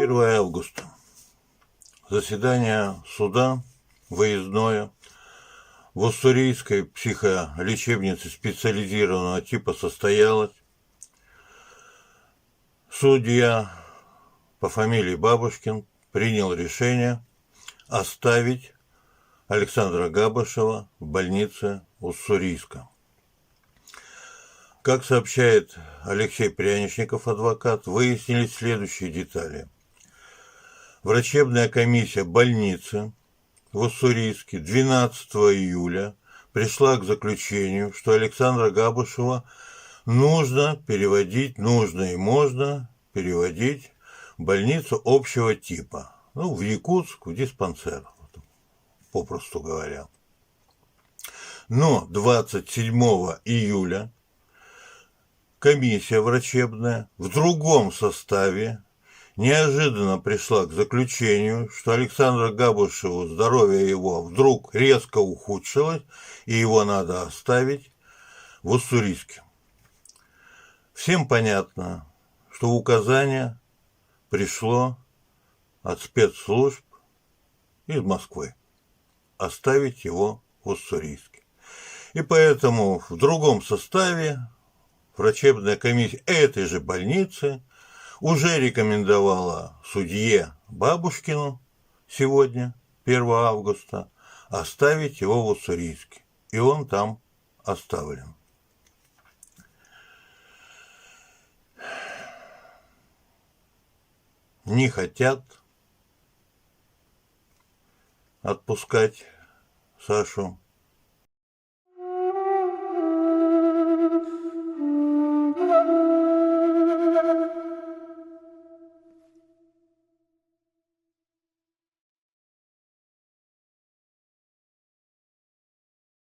1 августа. Заседание суда выездное в Уссурийской психолечебнице специализированного типа состоялось. Судья по фамилии Бабушкин принял решение оставить Александра Габышева в больнице Уссурийска. Как сообщает Алексей Пряничников, адвокат, выяснились следующие детали. Врачебная комиссия больницы в Уссурийске 12 июля пришла к заключению, что Александра Габышева нужно и можно переводить в больницу общего типа. В Якутск, в диспансер, попросту говоря. Но 27 июля комиссия врачебная в другом составе неожиданно пришла к заключению, что Александра Габышеву здоровье его вдруг резко ухудшилось, и его надо оставить в Уссурийске. Всем понятно, что указание пришло от спецслужб из Москвы оставить его в Уссурийске. И поэтому в другом составе врачебная комиссия этой же больницы уже рекомендовала судье Бабушкину сегодня, 1 августа, оставить его в Уссурийске. И он там оставлен. Не хотят отпускать Сашу